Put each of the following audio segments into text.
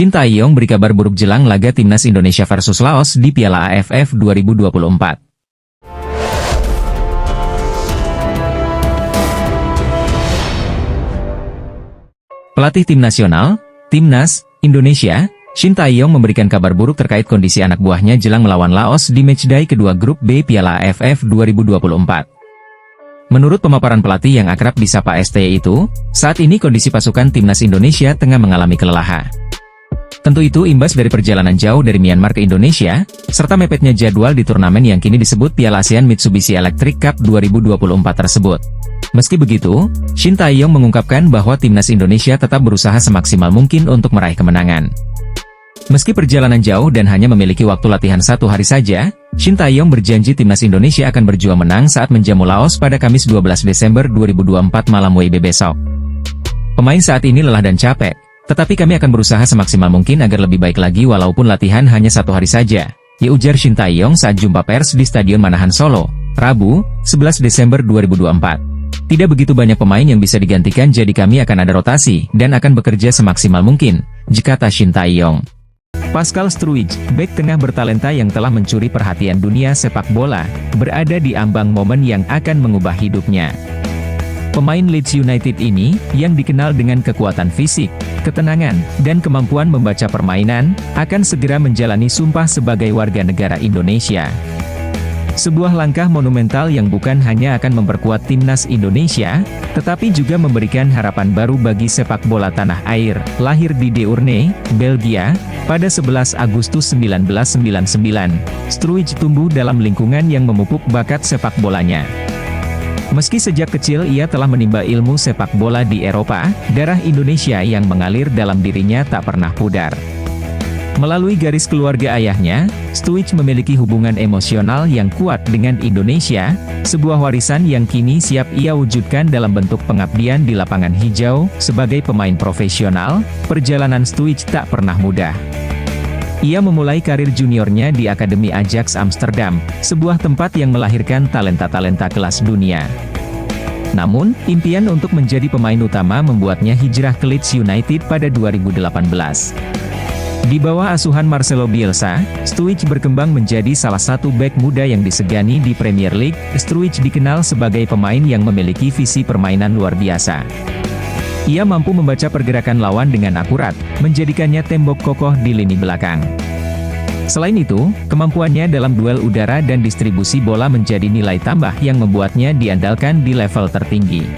Shin Tae-yong beri kabar buruk jelang laga Timnas Indonesia versus Laos di Piala AFF 2024. Pelatih tim nasional, Timnas Indonesia, Shin Tae-yong memberikan kabar buruk terkait kondisi anak buahnya jelang melawan Laos di matchday kedua grup B Piala AFF 2024. Menurut pemaparan pelatih yang akrab disapa STY itu, saat ini kondisi pasukan Timnas Indonesia tengah mengalami kelelahan. Tentu itu imbas dari perjalanan jauh dari Myanmar ke Indonesia, serta mepetnya jadwal di turnamen yang kini disebut Piala ASEAN Mitsubishi Electric Cup 2024 tersebut. Meski begitu, Shin Tae-yong mengungkapkan bahwa Timnas Indonesia tetap berusaha semaksimal mungkin untuk meraih kemenangan. Meski perjalanan jauh dan hanya memiliki waktu latihan 1 hari saja, Shin Tae-yong berjanji Timnas Indonesia akan berjuang menang saat menjamu Laos pada Kamis 12 Desember 2024 malam WIB besok. Pemain saat ini lelah dan capek, tetapi kami akan berusaha semaksimal mungkin agar lebih baik lagi walaupun latihan hanya 1 hari saja, ya ujar Shin Tae-yong saat jumpa pers di Stadion Manahan Solo, Rabu, 11 Desember 2024. Tidak begitu banyak pemain yang bisa digantikan jadi kami akan ada rotasi dan akan bekerja semaksimal mungkin, kata Shin Tae-yong. Pascal Struijk, bek tengah bertalenta yang telah mencuri perhatian dunia sepak bola, berada di ambang momen yang akan mengubah hidupnya. Pemain Leeds United ini, yang dikenal dengan kekuatan fisik, ketenangan, dan kemampuan membaca permainan, akan segera menjalani sumpah sebagai warga negara Indonesia. Sebuah langkah monumental yang bukan hanya akan memperkuat Timnas Indonesia, tetapi juga memberikan harapan baru bagi sepak bola tanah air. Lahir di Deurne, Belgia, pada 11 Agustus 1999, Struijk tumbuh dalam lingkungan yang memupuk bakat sepak bolanya. Meski sejak kecil ia telah menimba ilmu sepak bola di Eropa, darah Indonesia yang mengalir dalam dirinya tak pernah pudar. Melalui garis keluarga ayahnya, Struijk memiliki hubungan emosional yang kuat dengan Indonesia, sebuah warisan yang kini siap ia wujudkan dalam bentuk pengabdian di lapangan hijau. Sebagai pemain profesional, perjalanan Struijk tak pernah mudah. Ia memulai karir juniornya di Akademi Ajax Amsterdam, sebuah tempat yang melahirkan talenta-talenta kelas dunia. Namun, impian untuk menjadi pemain utama membuatnya hijrah ke Leeds United pada 2018. Di bawah asuhan Marcelo Bielsa, Struijk berkembang menjadi salah satu bek muda yang disegani di Premier League. Struijk dikenal sebagai pemain yang memiliki visi permainan luar biasa. Ia mampu membaca pergerakan lawan dengan akurat, menjadikannya tembok kokoh di lini belakang. Selain itu, kemampuannya dalam duel udara dan distribusi bola menjadi nilai tambah yang membuatnya diandalkan di level tertinggi.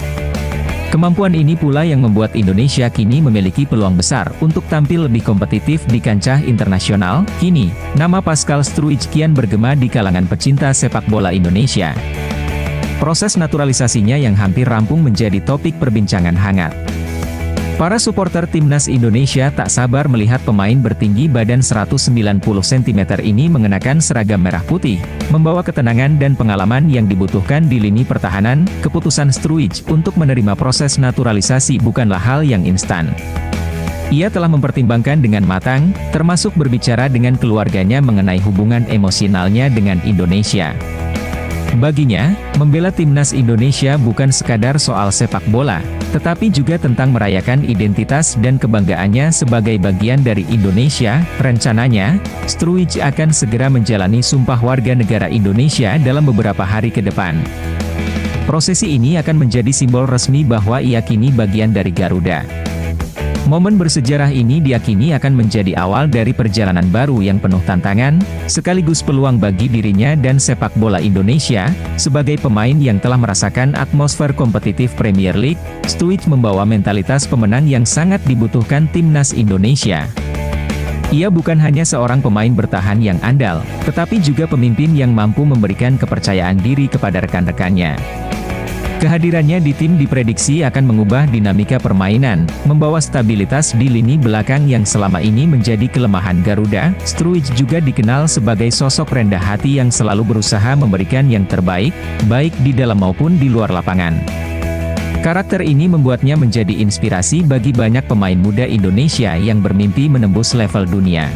Kemampuan ini pula yang membuat Indonesia kini memiliki peluang besar untuk tampil lebih kompetitif di kancah internasional. Kini, nama Pascal Struijk kian bergema di kalangan pecinta sepak bola Indonesia. Proses naturalisasinya yang hampir rampung menjadi topik perbincangan hangat. Para supporter Timnas Indonesia tak sabar melihat pemain bertinggi badan 190 cm ini mengenakan seragam merah putih, membawa ketenangan dan pengalaman yang dibutuhkan di lini pertahanan. Keputusan Struijk untuk menerima proses naturalisasi bukanlah hal yang instan. Ia telah mempertimbangkan dengan matang, termasuk berbicara dengan keluarganya mengenai hubungan emosionalnya dengan Indonesia. Baginya, membela Timnas Indonesia bukan sekadar soal sepak bola, tetapi juga tentang merayakan identitas dan kebanggaannya sebagai bagian dari Indonesia. Rencananya, Struijk akan segera menjalani sumpah warga negara Indonesia dalam beberapa hari ke depan. Prosesi ini akan menjadi simbol resmi bahwa ia kini bagian dari Garuda. Momen bersejarah ini diyakini akan menjadi awal dari perjalanan baru yang penuh tantangan, sekaligus peluang bagi dirinya dan sepak bola Indonesia. Sebagai pemain yang telah merasakan atmosfer kompetitif Premier League, Struijk membawa mentalitas pemenang yang sangat dibutuhkan Timnas Indonesia. Ia bukan hanya seorang pemain bertahan yang andal, tetapi juga pemimpin yang mampu memberikan kepercayaan diri kepada rekan-rekannya. Kehadirannya di tim diprediksi akan mengubah dinamika permainan, membawa stabilitas di lini belakang yang selama ini menjadi kelemahan Garuda. Struijk juga dikenal sebagai sosok rendah hati yang selalu berusaha memberikan yang terbaik, baik di dalam maupun di luar lapangan. Karakter ini membuatnya menjadi inspirasi bagi banyak pemain muda Indonesia yang bermimpi menembus level dunia.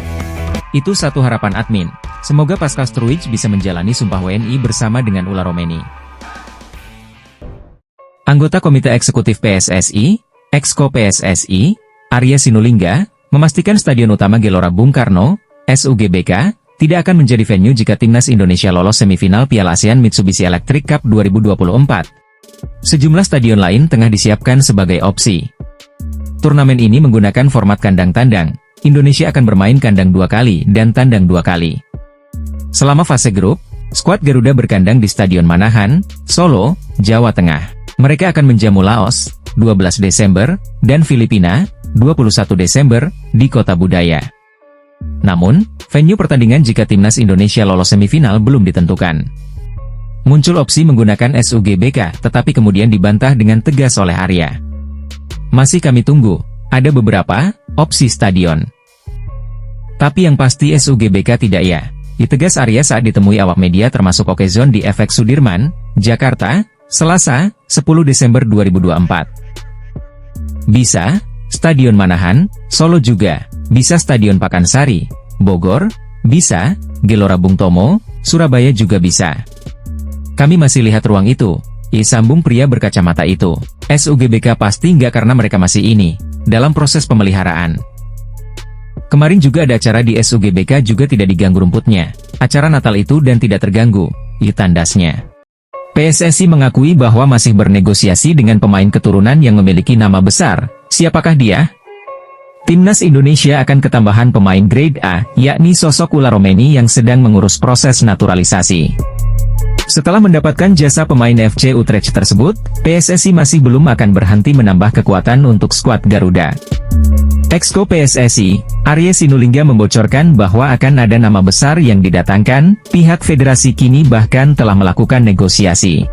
Itu satu harapan admin. Semoga Pascal Struijk bisa menjalani sumpah WNI bersama dengan Ula Romeni. Anggota Komite Eksekutif PSSI, Exco PSSI, Arya Sinulinga, memastikan Stadion Utama Gelora Bung Karno, SUGBK, tidak akan menjadi venue jika timnas Indonesia lolos semifinal Piala ASEAN Mitsubishi Electric Cup 2024. Sejumlah stadion lain tengah disiapkan sebagai opsi. Turnamen ini menggunakan format kandang tandang. Indonesia akan bermain kandang 2 kali dan tandang 2 kali. Selama fase grup, skuad Garuda berkandang di Stadion Manahan, Solo, Jawa Tengah. Mereka akan menjamu Laos, 12 Desember, dan Filipina, 21 Desember, di Kota Budaya. Namun, venue pertandingan jika timnas Indonesia lolos semifinal belum ditentukan. Muncul opsi menggunakan SUGBK, tetapi kemudian dibantah dengan tegas oleh Arya. Masih kami tunggu, ada beberapa opsi stadion. Tapi yang pasti SUGBK tidak ya, ditegas Arya saat ditemui awak media termasuk Okezone di FX Sudirman, Jakarta, Selasa, 10 Desember 2024. Bisa, Stadion Manahan, Solo juga, bisa Stadion Pakansari, Bogor, bisa, Gelora Bung Tomo, Surabaya juga bisa. Kami masih lihat ruang itu, sambung pria berkacamata itu. SUGBK pasti nggak karena mereka masih dalam proses pemeliharaan. Kemarin juga ada acara di SUGBK juga tidak diganggu rumputnya. Acara Natal itu dan tidak terganggu, tandasnya. PSSI mengakui bahwa masih bernegosiasi dengan pemain keturunan yang memiliki nama besar. Siapakah dia? Timnas Indonesia akan ketambahan pemain grade A, yakni sosok Ula Romeni yang sedang mengurus proses naturalisasi. Setelah mendapatkan jasa pemain FC Utrecht tersebut, PSSI masih belum akan berhenti menambah kekuatan untuk skuad Garuda. Exco PSSI, Arya Sinulinga membocorkan bahwa akan ada nama besar yang didatangkan, pihak federasi kini bahkan telah melakukan negosiasi.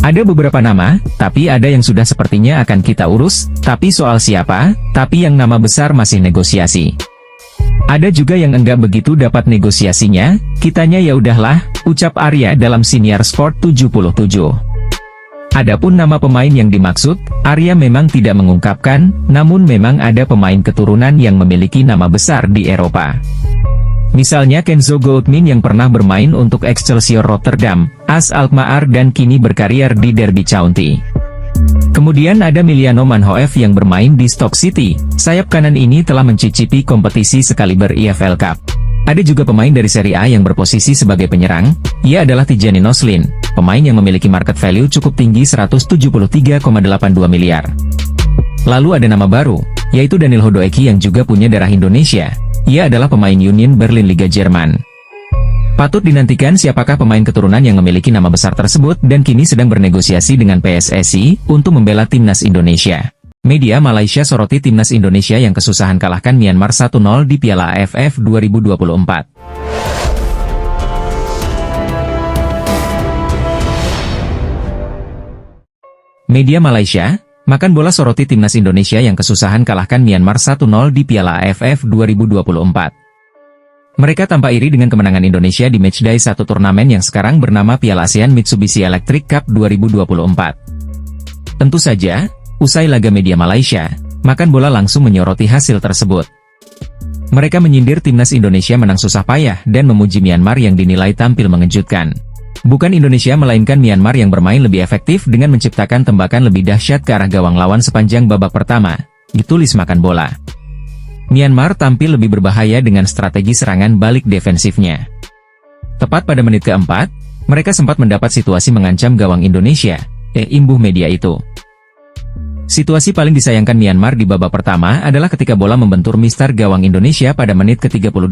Ada beberapa nama, tapi ada yang sudah sepertinya akan kita urus, tapi soal siapa, tapi yang nama besar masih negosiasi. Ada juga yang enggak begitu dapat negosiasinya, kitanya ya udahlah, ucap Arya dalam Siniar Sport 77. Adapun nama pemain yang dimaksud, Arya memang tidak mengungkapkan, namun memang ada pemain keturunan yang memiliki nama besar di Eropa. Misalnya Kenzo Goldmin yang pernah bermain untuk Excelsior Rotterdam, AS Alkmaar dan kini berkarier di Derby County. Kemudian ada Miliano Manhoef yang bermain di Stoke City, sayap kanan ini telah mencicipi kompetisi sekaliber EFL Cup. Ada juga pemain dari Serie A yang berposisi sebagai penyerang, ia adalah Tijani Noslin, pemain yang memiliki market value cukup tinggi 173,82 miliar. Lalu ada nama baru, yaitu Daniel Hodoeki yang juga punya darah Indonesia, ia adalah pemain Union Berlin Liga Jerman. Patut dinantikan siapakah pemain keturunan yang memiliki nama besar tersebut dan kini sedang bernegosiasi dengan PSSI untuk membela timnas Indonesia. Media Malaysia soroti timnas Indonesia yang kesusahan kalahkan Myanmar 1-0 di Piala AFF 2024. Media Malaysia, makan bola soroti timnas Indonesia yang kesusahan kalahkan Myanmar 1-0 di Piala AFF 2024. Mereka tampak iri dengan kemenangan Indonesia di matchday 1 turnamen yang sekarang bernama Piala ASEAN Mitsubishi Electric Cup 2024. Tentu saja, usai laga media Malaysia, makan bola langsung menyoroti hasil tersebut. Mereka menyindir timnas Indonesia menang susah payah dan memuji Myanmar yang dinilai tampil mengejutkan. Bukan Indonesia melainkan Myanmar yang bermain lebih efektif dengan menciptakan tembakan lebih dahsyat ke arah gawang lawan sepanjang babak pertama, ditulis makan bola. Myanmar tampil lebih berbahaya dengan strategi serangan balik defensifnya. Tepat pada menit keempat, mereka sempat mendapat situasi mengancam gawang Indonesia, imbuh media itu. Situasi paling disayangkan Myanmar di babak pertama adalah ketika bola membentur mistar gawang Indonesia pada menit ke-38,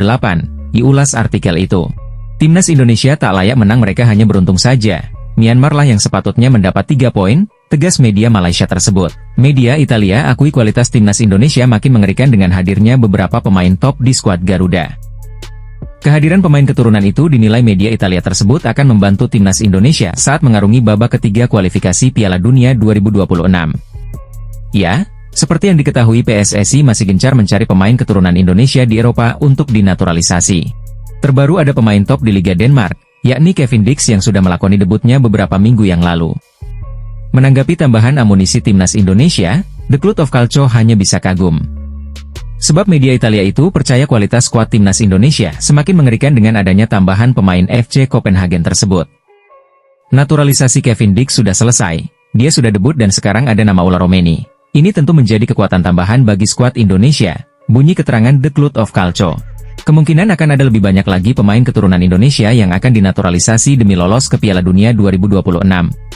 diulas artikel itu. Timnas Indonesia tak layak menang, mereka hanya beruntung saja. Myanmar lah yang sepatutnya mendapat 3 poin, tegas media Malaysia tersebut. Media Italia akui kualitas timnas Indonesia makin mengerikan dengan hadirnya beberapa pemain top di skuad Garuda. Kehadiran pemain keturunan itu dinilai media Italia tersebut akan membantu timnas Indonesia saat mengarungi babak ketiga kualifikasi Piala Dunia 2026. Ya, seperti yang diketahui PSSI masih gencar mencari pemain keturunan Indonesia di Eropa untuk dinaturalisasi. Terbaru ada pemain top di Liga Denmark, yakni Kevin Dix yang sudah melakoni debutnya beberapa minggu yang lalu. Menanggapi tambahan amunisi timnas Indonesia, The Cloud of Calcio hanya bisa kagum. Sebab media Italia itu percaya kualitas skuad timnas Indonesia semakin mengerikan dengan adanya tambahan pemain FC Copenhagen tersebut. Naturalisasi Kevin Dix sudah selesai, dia sudah debut dan sekarang ada nama Ula Romeni. Ini tentu menjadi kekuatan tambahan bagi skuad Indonesia, bunyi keterangan The Cloud of Calcio. Kemungkinan akan ada lebih banyak lagi pemain keturunan Indonesia yang akan dinaturalisasi demi lolos ke Piala Dunia 2026,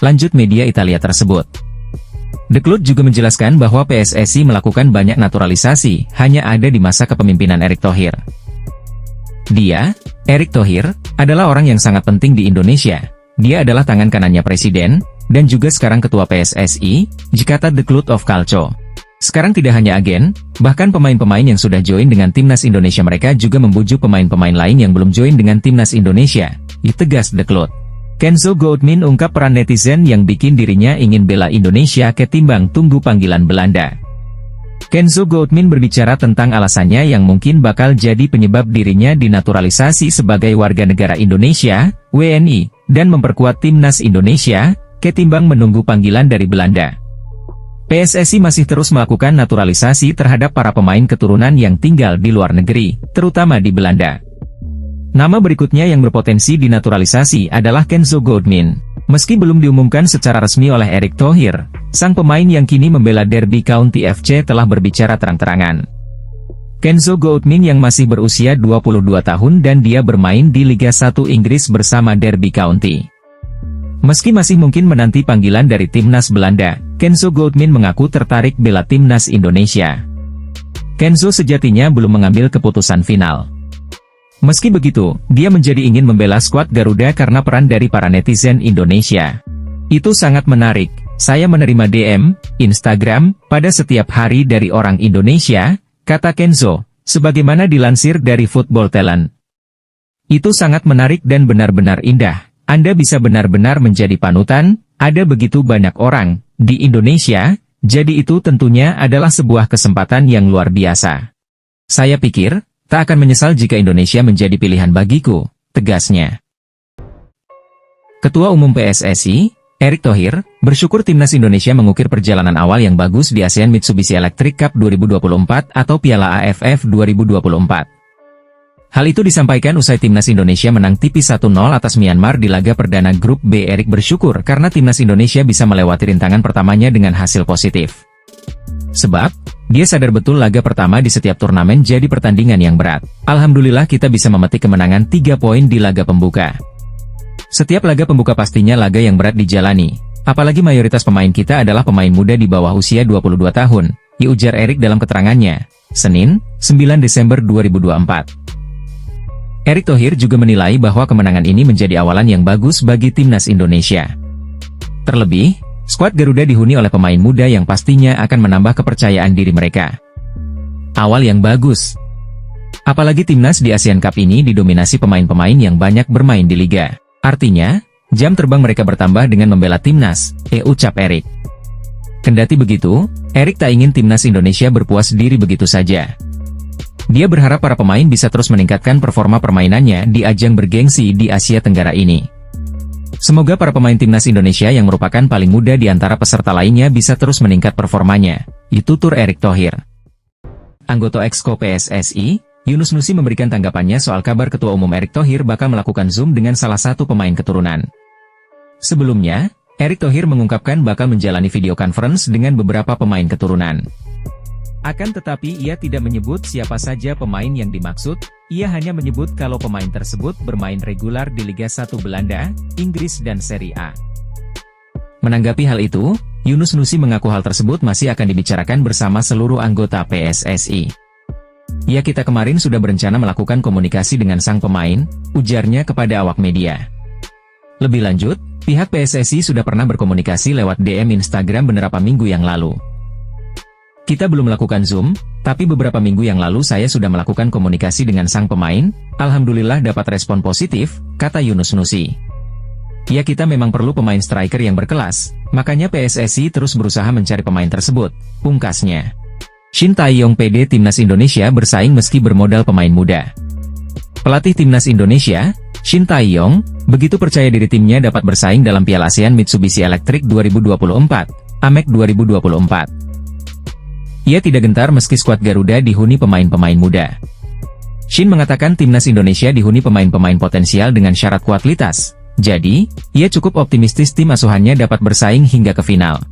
lanjut media Italia tersebut. The Cloud juga menjelaskan bahwa PSSI melakukan banyak naturalisasi, hanya ada di masa kepemimpinan Erick Thohir. Dia, Erick Thohir, adalah orang yang sangat penting di Indonesia. Dia adalah tangan kanannya Presiden, dan juga sekarang Ketua PSSI, kata The Cloud of Calcio. Sekarang tidak hanya agen, bahkan pemain-pemain yang sudah join dengan Timnas Indonesia mereka juga membujuk pemain-pemain lain yang belum join dengan Timnas Indonesia, tegas The Cloud. Kenzo Goudmin ungkap peran netizen yang bikin dirinya ingin bela Indonesia ketimbang tunggu panggilan Belanda. Kenzo Goudmin berbicara tentang alasannya yang mungkin bakal jadi penyebab dirinya dinaturalisasi sebagai warga negara Indonesia, WNI, dan memperkuat Timnas Indonesia, ketimbang menunggu panggilan dari Belanda. PSSI masih terus melakukan naturalisasi terhadap para pemain keturunan yang tinggal di luar negeri, terutama di Belanda. Nama berikutnya yang berpotensi dinaturalisasi adalah Kenzo Goudmin. Meski belum diumumkan secara resmi oleh Erick Thohir, sang pemain yang kini membela Derby County FC telah berbicara terang-terangan. Kenzo Goudmin yang masih berusia 22 tahun dan dia bermain di Liga 1 Inggris bersama Derby County. Meski masih mungkin menanti panggilan dari Timnas Belanda, Kenzo Goudmin mengaku tertarik bela Timnas Indonesia. Kenzo sejatinya belum mengambil keputusan final. Meski begitu, dia menjadi ingin membela skuad Garuda karena peran dari para netizen Indonesia. Itu sangat menarik, saya menerima DM, Instagram, pada setiap hari dari orang Indonesia, kata Kenzo, sebagaimana dilansir dari Football Talent. Itu sangat menarik dan benar-benar indah, Anda bisa benar-benar menjadi panutan, ada begitu banyak orang, di Indonesia, jadi itu tentunya adalah sebuah kesempatan yang luar biasa. Saya pikir, tak akan menyesal jika Indonesia menjadi pilihan bagiku, tegasnya. Ketua Umum PSSI, Erick Thohir, bersyukur Timnas Indonesia mengukir perjalanan awal yang bagus di ASEAN Mitsubishi Electric Cup 2024 atau Piala AFF 2024. Hal itu disampaikan usai Timnas Indonesia menang tipis 1-0 atas Myanmar di laga perdana Grup B. Erick bersyukur karena Timnas Indonesia bisa melewati rintangan pertamanya dengan hasil positif. Sebab, dia sadar betul laga pertama di setiap turnamen jadi pertandingan yang berat. Alhamdulillah kita bisa memetik kemenangan 3 poin di laga pembuka. Setiap laga pembuka pastinya laga yang berat dijalani, apalagi mayoritas pemain kita adalah pemain muda di bawah usia 22 tahun, ujar Erick dalam keterangannya, Senin, 9 Desember 2024. Erick Thohir juga menilai bahwa kemenangan ini menjadi awalan yang bagus bagi Timnas Indonesia. Terlebih, skuad Garuda dihuni oleh pemain muda yang pastinya akan menambah kepercayaan diri mereka. Awal yang bagus. Apalagi Timnas di ASEAN Cup ini didominasi pemain-pemain yang banyak bermain di Liga. Artinya, jam terbang mereka bertambah dengan membela Timnas, ucap Erick. Kendati begitu, Erick tak ingin Timnas Indonesia berpuas diri begitu saja. Dia berharap para pemain bisa terus meningkatkan performa permainannya di ajang bergengsi di Asia Tenggara ini. Semoga para pemain Timnas Indonesia yang merupakan paling muda di antara peserta lainnya bisa terus meningkat performanya, tutur Erick Thohir. Anggota Exco PSSI, Yunus Nusi memberikan tanggapannya soal kabar Ketua Umum Erick Thohir bakal melakukan Zoom dengan salah satu pemain keturunan. Sebelumnya, Erick Thohir mengungkapkan bakal menjalani video conference dengan beberapa pemain keturunan. Akan tetapi ia tidak menyebut siapa saja pemain yang dimaksud, ia hanya menyebut kalau pemain tersebut bermain reguler di Liga 1 Belanda, Inggris dan Serie A. Menanggapi hal itu, Yunus Nusi mengaku hal tersebut masih akan dibicarakan bersama seluruh anggota PSSI. Ya kita kemarin sudah berencana melakukan komunikasi dengan sang pemain, ujarnya kepada awak media. Lebih lanjut, pihak PSSI sudah pernah berkomunikasi lewat DM Instagram beberapa minggu yang lalu. Kita belum melakukan Zoom, tapi beberapa minggu yang lalu saya sudah melakukan komunikasi dengan sang pemain, alhamdulillah dapat respon positif, kata Yunus Nusi. Ya kita memang perlu pemain striker yang berkelas, makanya PSSI terus berusaha mencari pemain tersebut, pungkasnya. Shin Tae-yong PD Timnas Indonesia bersaing meski bermodal pemain muda. Pelatih Timnas Indonesia, Shin Tae-yong, begitu percaya diri timnya dapat bersaing dalam Piala ASEAN Mitsubishi Electric 2024, AMEC 2024. Ia tidak gentar meski skuad Garuda dihuni pemain-pemain muda. Shin mengatakan Timnas Indonesia dihuni pemain-pemain potensial dengan syarat kualitas. Jadi, ia cukup optimistis tim asuhannya dapat bersaing hingga ke final.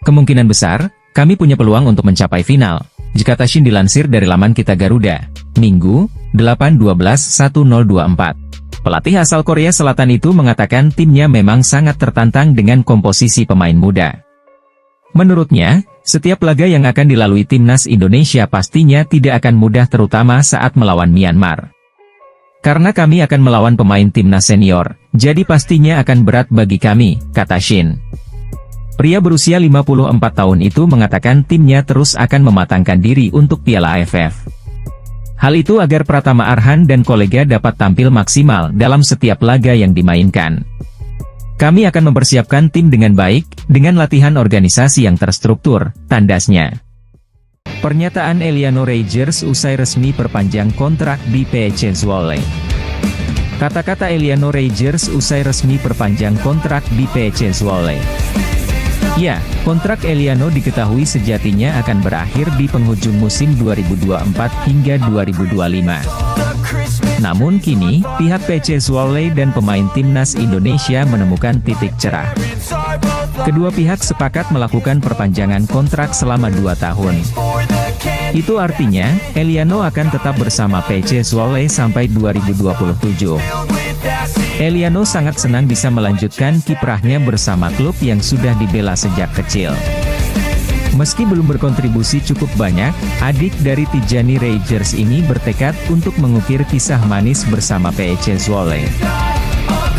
Kemungkinan besar, kami punya peluang untuk mencapai final, jika Tashin dilansir dari laman Kita Garuda, Minggu, 8/12/1024. Pelatih asal Korea Selatan itu mengatakan timnya memang sangat tertantang dengan komposisi pemain muda. Menurutnya, setiap laga yang akan dilalui timnas Indonesia pastinya tidak akan mudah terutama saat melawan Myanmar. Karena kami akan melawan pemain timnas senior, jadi pastinya akan berat bagi kami, kata Shin. Pria berusia 54 tahun itu mengatakan timnya terus akan mematangkan diri untuk Piala AFF. Hal itu agar Pratama Arhan dan kolega dapat tampil maksimal dalam setiap laga yang dimainkan. Kami akan mempersiapkan tim dengan baik, dengan latihan organisasi yang terstruktur, tandasnya. Pernyataan Eliano Rogers usai resmi perpanjang kontrak di PEC Zwolle. Kata-kata Eliano Rogers usai resmi perpanjang kontrak di PEC Zwolle. Ya, kontrak Eliano diketahui sejatinya akan berakhir di penghujung musim 2024 hingga 2025. Namun kini, pihak PEC Zwolle dan pemain timnas Indonesia menemukan titik cerah. Kedua pihak sepakat melakukan perpanjangan kontrak selama 2 tahun. Itu artinya, Eliano akan tetap bersama PEC Zwolle sampai 2027. Eliano sangat senang bisa melanjutkan kiprahnya bersama klub yang sudah dibela sejak kecil. Meski belum berkontribusi cukup banyak, adik dari Tijani Rogers ini bertekad untuk mengukir kisah manis bersama PEC Zwolle.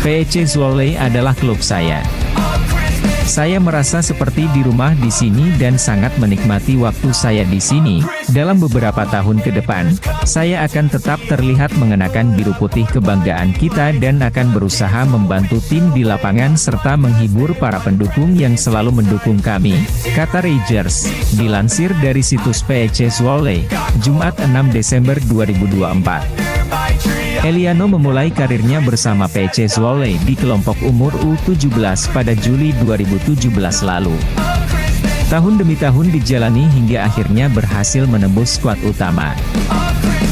PEC Zwolle adalah klub saya. Saya merasa seperti di rumah di sini dan sangat menikmati waktu saya di sini. Dalam beberapa tahun ke depan, saya akan tetap terlihat mengenakan biru putih kebanggaan kita dan akan berusaha membantu tim di lapangan serta menghibur para pendukung yang selalu mendukung kami, kata Rogers, dilansir dari situs PEC Zwolle, Jumat 6 Desember 2024. Eliano memulai karirnya bersama PEC Zwolle di kelompok umur U17 pada Juli 2017 lalu. Tahun demi tahun dijalani hingga akhirnya berhasil menembus skuad utama.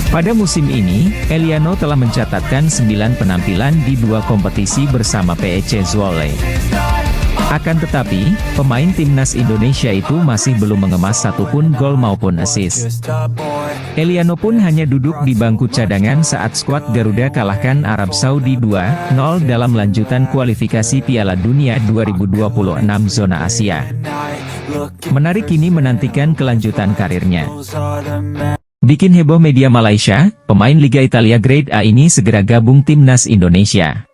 Pada musim ini, Eliano telah mencatatkan 9 penampilan di 2 kompetisi bersama PEC Zwolle. Akan tetapi, pemain timnas Indonesia itu masih belum mengemas satupun gol maupun assist. Eliano pun hanya duduk di bangku cadangan saat skuad Garuda kalahkan Arab Saudi 2-0 dalam lanjutan kualifikasi Piala Dunia 2026 zona Asia. Menarik ini menantikan kelanjutan karirnya. Bikin heboh media Malaysia, pemain Liga Italia Grade A ini segera gabung timnas Indonesia.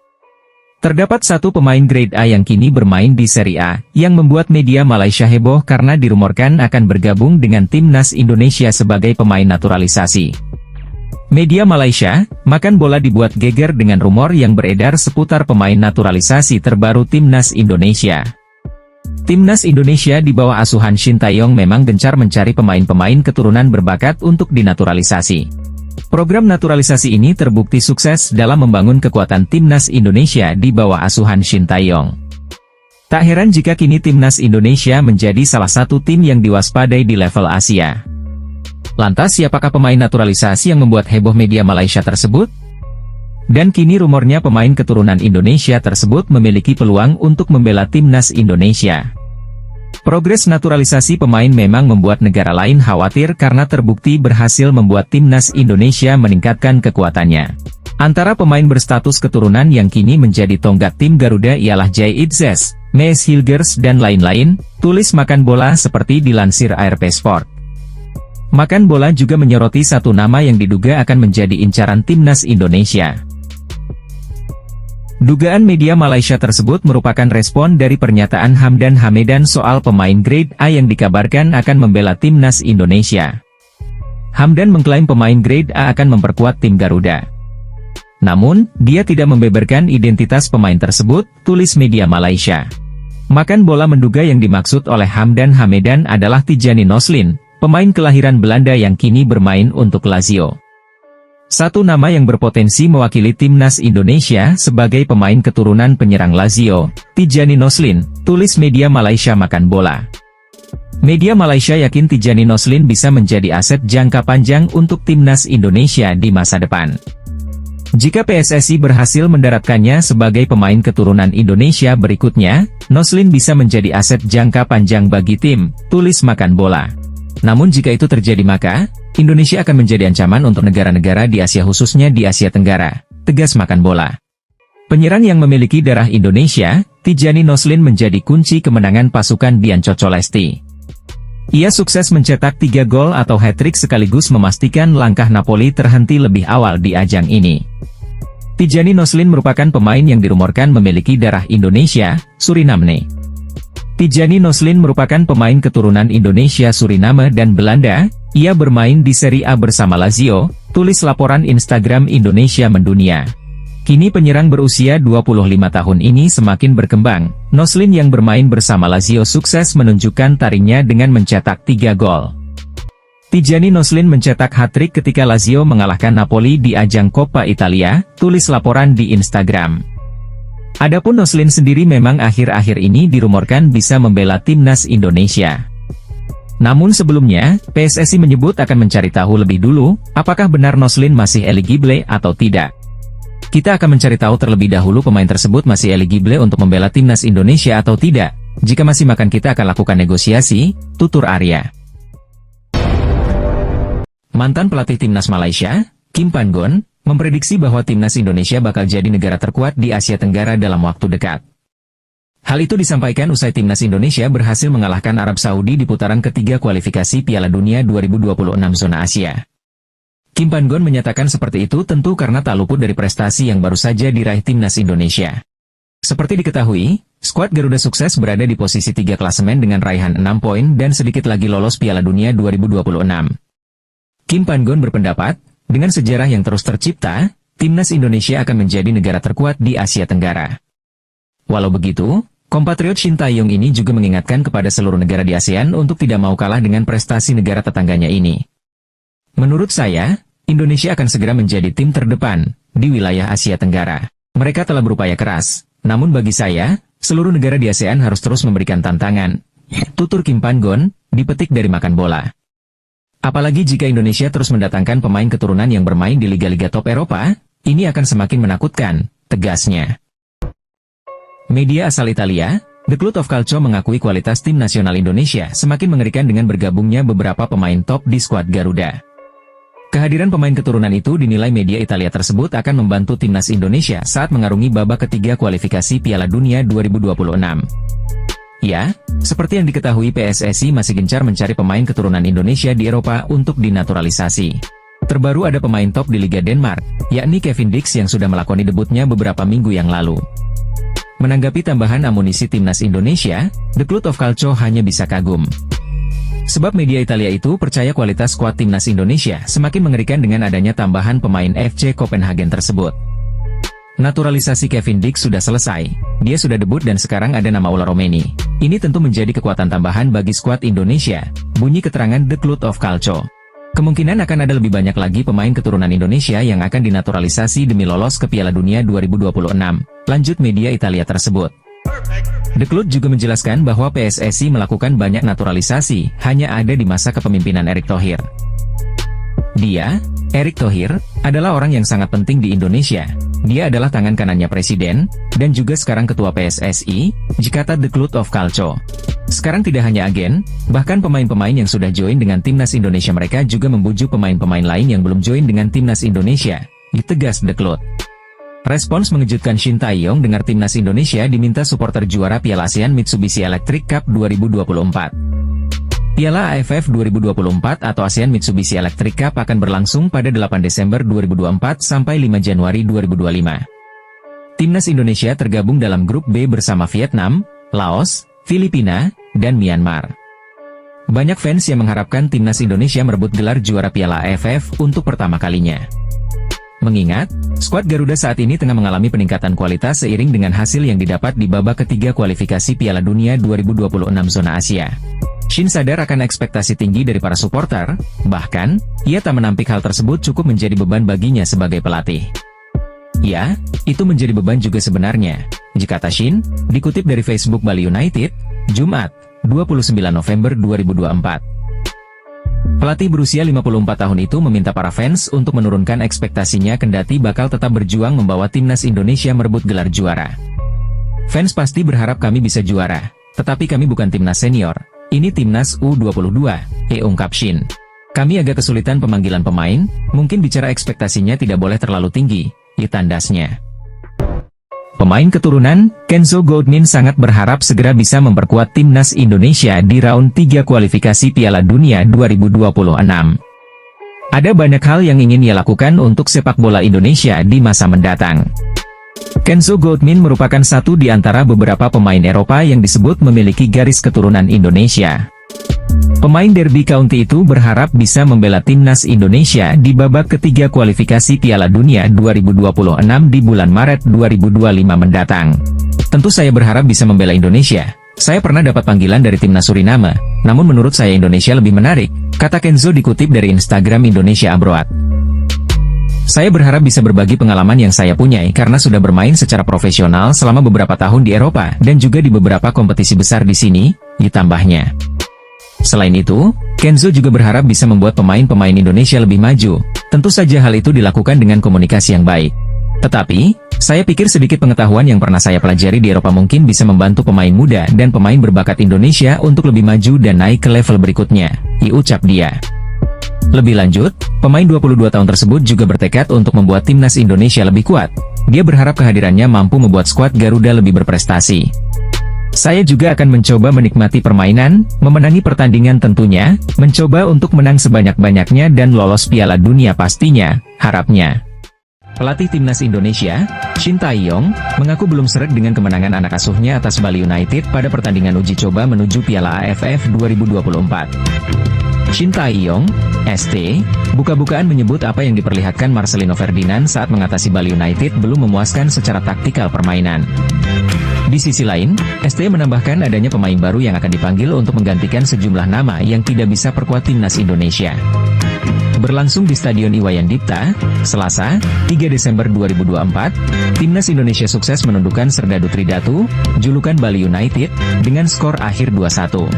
Terdapat satu pemain grade A yang kini bermain di Serie A, yang membuat media Malaysia heboh karena dirumorkan akan bergabung dengan timnas Indonesia sebagai pemain naturalisasi. Media Malaysia, Makan Bola dibuat geger dengan rumor yang beredar seputar pemain naturalisasi terbaru timnas Indonesia. Timnas Indonesia di bawah asuhan Shin Tae-yong memang gencar mencari pemain-pemain keturunan berbakat untuk dinaturalisasi. Program naturalisasi ini terbukti sukses dalam membangun kekuatan timnas Indonesia di bawah asuhan Shin Tae-yong. Tak heran jika kini timnas Indonesia menjadi salah satu tim yang diwaspadai di level Asia. Lantas siapakah pemain naturalisasi yang membuat heboh media Malaysia tersebut? Dan kini rumornya pemain keturunan Indonesia tersebut memiliki peluang untuk membela timnas Indonesia. Progres naturalisasi pemain memang membuat negara lain khawatir karena terbukti berhasil membuat timnas Indonesia meningkatkan kekuatannya. Antara pemain berstatus keturunan yang kini menjadi tonggak tim Garuda ialah Jay Itzes, Mees Hilgers dan lain-lain, tulis Makan Bola seperti dilansir ARP Sport. Makan Bola juga menyoroti satu nama yang diduga akan menjadi incaran timnas Indonesia. Dugaan media Malaysia tersebut merupakan respon dari pernyataan Hamdan Hamedan soal pemain grade A yang dikabarkan akan membela timnas Indonesia. Hamdan mengklaim pemain grade A akan memperkuat tim Garuda. Namun, dia tidak membeberkan identitas pemain tersebut, tulis media Malaysia. Makan Bola menduga yang dimaksud oleh Hamdan Hamedan adalah Tijani Noslin, pemain kelahiran Belanda yang kini bermain untuk Lazio. Satu nama yang berpotensi mewakili timnas Indonesia sebagai pemain keturunan penyerang Lazio, Tijani Noslin, tulis media Malaysia Makan Bola. Media Malaysia yakin Tijani Noslin bisa menjadi aset jangka panjang untuk timnas Indonesia di masa depan. Jika PSSI berhasil mendaratkannya sebagai pemain keturunan Indonesia berikutnya, Noslin bisa menjadi aset jangka panjang bagi tim, tulis Makan Bola. Namun jika itu terjadi maka, Indonesia akan menjadi ancaman untuk negara-negara di Asia khususnya di Asia Tenggara, tegas makan bola. Penyerang yang memiliki darah Indonesia, Tijani Noslin menjadi kunci kemenangan pasukan Dian Cocolesti. Ia sukses mencetak 3 gol atau hat-trick sekaligus memastikan langkah Napoli terhenti lebih awal di ajang ini. Tijani Noslin merupakan pemain yang dirumorkan memiliki darah Indonesia, Suriname. Tijani Noslin merupakan pemain keturunan Indonesia, Suriname dan Belanda. Ia bermain di Serie A bersama Lazio, tulis laporan Instagram Indonesia Mendunia. Kini penyerang berusia 25 tahun ini semakin berkembang. Noslin yang bermain bersama Lazio sukses menunjukkan taringnya dengan mencetak 3 gol. Tijani Noslin mencetak hat-trick ketika Lazio mengalahkan Napoli di ajang Coppa Italia, tulis laporan di Instagram. Adapun Noslin sendiri memang akhir-akhir ini dirumorkan bisa membela timnas Indonesia. Namun sebelumnya, PSSI menyebut akan mencari tahu lebih dulu, apakah benar Noslin masih eligible atau tidak. Kita akan mencari tahu terlebih dahulu pemain tersebut masih eligible untuk membela timnas Indonesia atau tidak. Jika masih maka kita akan lakukan negosiasi, tutur Arya. Mantan pelatih timnas Malaysia, Kim Pan-gon, memprediksi bahwa timnas Indonesia bakal jadi negara terkuat di Asia Tenggara dalam waktu dekat. Hal itu disampaikan usai timnas Indonesia berhasil mengalahkan Arab Saudi di putaran ketiga kualifikasi Piala Dunia 2026 zona Asia. Kim Pan-gon menyatakan seperti itu tentu karena tak luput dari prestasi yang baru saja diraih timnas Indonesia. Seperti diketahui, skuad Garuda sukses berada di posisi 3 klasemen dengan raihan 6 poin dan sedikit lagi lolos Piala Dunia 2026. Kim Pan-gon berpendapat, dengan sejarah yang terus tercipta, timnas Indonesia akan menjadi negara terkuat di Asia Tenggara. Walau begitu, kompatriot Shin Tae-yong ini juga mengingatkan kepada seluruh negara di ASEAN untuk tidak mau kalah dengan prestasi negara tetangganya ini. Menurut saya, Indonesia akan segera menjadi tim terdepan di wilayah Asia Tenggara. Mereka telah berupaya keras, namun bagi saya, seluruh negara di ASEAN harus terus memberikan tantangan. Tutur Kim Pan-gon, dipetik dari Makan Bola. Apalagi jika Indonesia terus mendatangkan pemain keturunan yang bermain di liga-liga top Eropa, ini akan semakin menakutkan, tegasnya. Media asal Italia, The Cloud of Calcio mengakui kualitas tim nasional Indonesia semakin mengerikan dengan bergabungnya beberapa pemain top di skuad Garuda. Kehadiran pemain keturunan itu dinilai media Italia tersebut akan membantu timnas Indonesia saat mengarungi babak ketiga kualifikasi Piala Dunia 2026. Ya, seperti yang diketahui PSSI masih gencar mencari pemain keturunan Indonesia di Eropa untuk dinaturalisasi. Terbaru ada pemain top di Liga Denmark, yakni Kevin Dix yang sudah melakoni debutnya beberapa minggu yang lalu. Menanggapi tambahan amunisi timnas Indonesia, The Cloud of Calcio hanya bisa kagum. Sebab media Italia itu percaya kualitas skuad timnas Indonesia semakin mengerikan dengan adanya tambahan pemain FC Copenhagen tersebut. Naturalisasi Kevin Dix sudah selesai, dia sudah debut dan sekarang ada nama Ola Romeni. Ini tentu menjadi kekuatan tambahan bagi skuad Indonesia, bunyi keterangan The Cloud of Calcio. Kemungkinan akan ada lebih banyak lagi pemain keturunan Indonesia yang akan dinaturalisasi demi lolos ke Piala Dunia 2026, lanjut media Italia tersebut. The Cloud juga menjelaskan bahwa PSSI melakukan banyak naturalisasi, hanya ada di masa kepemimpinan Erick Thohir. Dia, Erick Thohir, adalah orang yang sangat penting di Indonesia. Dia adalah tangan kanannya presiden, dan juga sekarang ketua PSSI, kata The Cloud of Calcio. Sekarang tidak hanya agen, bahkan pemain-pemain yang sudah join dengan timnas Indonesia mereka juga membujuk pemain-pemain lain yang belum join dengan timnas Indonesia, ditegas The Cloud. Respons mengejutkan Shin Tae-yong dengar timnas Indonesia diminta supporter juara Piala ASEAN Mitsubishi Electric Cup 2024. Piala AFF 2024 atau ASEAN Mitsubishi Electric Cup akan berlangsung pada 8 Desember 2024 sampai 5 Januari 2025. Timnas Indonesia tergabung dalam grup B bersama Vietnam, Laos, Filipina, dan Myanmar. Banyak fans yang mengharapkan timnas Indonesia merebut gelar juara Piala AFF untuk pertama kalinya. Mengingat, skuad Garuda saat ini tengah mengalami peningkatan kualitas seiring dengan hasil yang didapat di babak ketiga kualifikasi Piala Dunia 2026 zona Asia. Shin sadar akan ekspektasi tinggi dari para supporter, bahkan, ia tak menampik hal tersebut cukup menjadi beban baginya sebagai pelatih. Ya, itu menjadi beban juga sebenarnya, kata Shin, dikutip dari Facebook Bali United, Jumat, 29 November 2024. Pelatih berusia 54 tahun itu meminta para fans untuk menurunkan ekspektasinya kendati bakal tetap berjuang membawa timnas Indonesia merebut gelar juara. Fans pasti berharap kami bisa juara, tetapi kami bukan timnas senior, Ini timnas U22, ungkap Shin. Kami agak kesulitan pemanggilan pemain, mungkin bicara ekspektasinya tidak boleh terlalu tinggi, tandasnya. Pemain keturunan, Kenzo Goldmin sangat berharap segera bisa memperkuat timnas Indonesia di round 3 kualifikasi Piala Dunia 2026. Ada banyak hal yang ingin ia lakukan untuk sepak bola Indonesia di masa mendatang. Kenzo Goldmin merupakan satu di antara beberapa pemain Eropa yang disebut memiliki garis keturunan Indonesia. Pemain Derby County itu berharap bisa membela timnas Indonesia di babak ketiga kualifikasi Piala Dunia 2026 di bulan Maret 2025 mendatang. Tentu saya berharap bisa membela Indonesia. Saya pernah dapat panggilan dari timnas Suriname, namun menurut saya Indonesia lebih menarik, kata Kenzo dikutip dari Instagram Indonesia Abroad. Saya berharap bisa berbagi pengalaman yang saya punyai karena sudah bermain secara profesional selama beberapa tahun di Eropa dan juga di beberapa kompetisi besar di sini, ditambahnya. Selain itu, Kenzo juga berharap bisa membuat pemain-pemain Indonesia lebih maju. Tentu saja hal itu dilakukan dengan komunikasi yang baik. Tetapi, saya pikir sedikit pengetahuan yang pernah saya pelajari di Eropa mungkin bisa membantu pemain muda dan pemain berbakat Indonesia untuk lebih maju dan naik ke level berikutnya, ucap dia. Lebih lanjut, pemain 22 tahun tersebut juga bertekad untuk membuat timnas Indonesia lebih kuat. Dia berharap kehadirannya mampu membuat skuad Garuda lebih berprestasi. Saya juga akan mencoba menikmati permainan, memenangi pertandingan tentunya, mencoba untuk menang sebanyak-banyaknya dan lolos Piala Dunia pastinya, harapnya. Pelatih timnas Indonesia, Shin Tae-yong, mengaku belum sreg dengan kemenangan anak asuhnya atas Bali United pada pertandingan uji coba menuju Piala AFF 2024. Shin Tae-yong, ST, buka-bukaan menyebut apa yang diperlihatkan Marcelino Ferdinand saat mengatasi Bali United belum memuaskan secara taktikal permainan. Di sisi lain, ST menambahkan adanya pemain baru yang akan dipanggil untuk menggantikan sejumlah nama yang tidak bisa perkuat timnas Indonesia. Berlangsung di Stadion Iwayan Dipta, Selasa, 3 Desember 2024, timnas Indonesia sukses menundukkan Serdadu Tridatu, julukan Bali United, dengan skor akhir 2-1.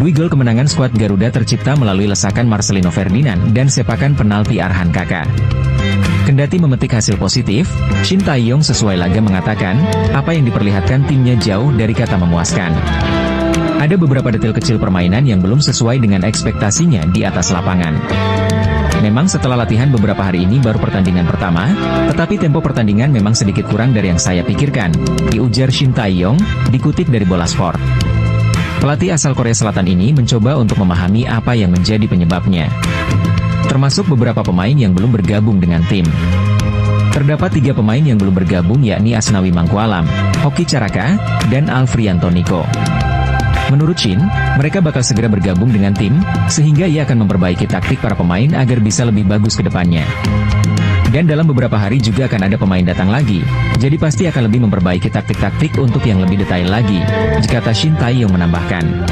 Dua gol kemenangan skuad Garuda tercipta melalui lesakan Marcelino Ferdinand dan sepakan penalti Arhan Kaka. Kendati memetik hasil positif, Shin Tae-yong sesuai laga mengatakan, apa yang diperlihatkan timnya jauh dari kata memuaskan. Ada beberapa detail kecil permainan yang belum sesuai dengan ekspektasinya di atas lapangan. Memang setelah latihan beberapa hari ini baru pertandingan pertama, tetapi tempo pertandingan memang sedikit kurang dari yang saya pikirkan, diujar Shin Tae-yong, dikutip dari Bola Sport. Pelatih asal Korea Selatan ini mencoba untuk memahami apa yang menjadi penyebabnya. Termasuk beberapa pemain yang belum bergabung dengan tim. Terdapat 3 pemain yang belum bergabung yakni Asnawi Mangkualam, Hoki Caraka, dan Alfrianto Niko. Menurut Shin, mereka bakal segera bergabung dengan tim, sehingga ia akan memperbaiki taktik para pemain agar bisa lebih bagus ke depannya. Dan dalam beberapa hari juga akan ada pemain datang lagi, jadi pasti akan lebih memperbaiki taktik-taktik untuk yang lebih detail lagi, kata Shin Tae-yong menambahkan.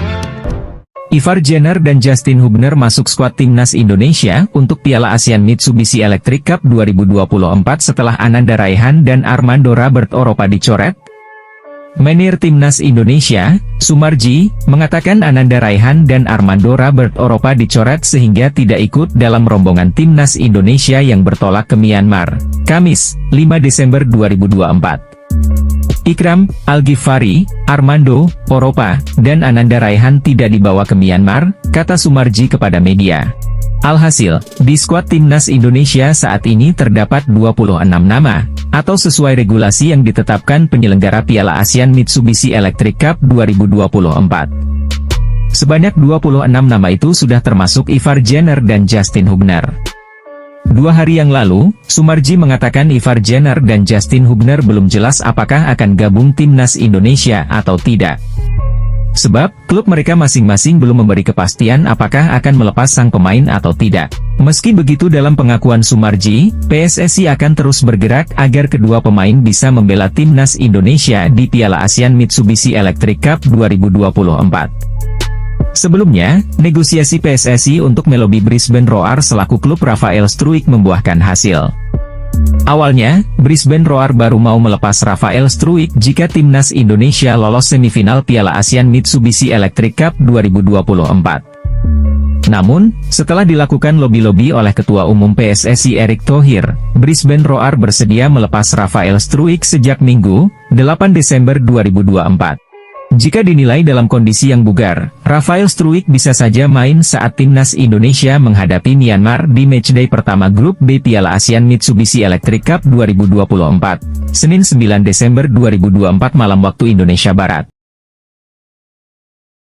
Ivar Jenner dan Justin Hubner masuk skuad timnas Indonesia untuk Piala ASEAN Mitsubishi Electric Cup 2024 setelah Ananda Raihan dan Armando Robert Oropa dicoret. Manajer timnas Indonesia, Sumarji, mengatakan Ananda Raihan dan Armando Robert Oropa dicoret sehingga tidak ikut dalam rombongan timnas Indonesia yang bertolak ke Myanmar, Kamis, 5 Desember 2024. Ikram, Al-Ghifari, Armando, Oropa, dan Ananda Raihan tidak dibawa ke Myanmar, kata Sumarji kepada media. Alhasil, di skuad timnas Indonesia saat ini terdapat 26 nama, atau sesuai regulasi yang ditetapkan penyelenggara Piala ASEAN Mitsubishi Electric Cup 2024. Sebanyak 26 nama itu sudah termasuk Ivar Jenner dan Justin Hubner. 2 hari yang lalu, Sumarji mengatakan Ivar Jenner dan Justin Hubner belum jelas apakah akan gabung timnas Indonesia atau tidak. Sebab, klub mereka masing-masing belum memberi kepastian apakah akan melepas sang pemain atau tidak. Meski begitu dalam pengakuan Sumarji, PSSI akan terus bergerak agar kedua pemain bisa membela timnas Indonesia di Piala ASEAN Mitsubishi Electric Cup 2024. Sebelumnya, negosiasi PSSI untuk melobi Brisbane Roar selaku klub Rafael Struijk membuahkan hasil. Awalnya, Brisbane Roar baru mau melepas Rafael Struijk jika timnas Indonesia lolos semifinal Piala ASEAN Mitsubishi Electric Cup 2024. Namun, setelah dilakukan lobi-lobi oleh Ketua Umum PSSI Erick Thohir, Brisbane Roar bersedia melepas Rafael Struijk sejak Minggu, 8 Desember 2024. Jika dinilai dalam kondisi yang bugar, Rafael Struijk bisa saja main saat timnas Indonesia menghadapi Myanmar di matchday pertama grup B Piala ASEAN Mitsubishi Electric Cup 2024, Senin 9 Desember 2024 malam waktu Indonesia Barat.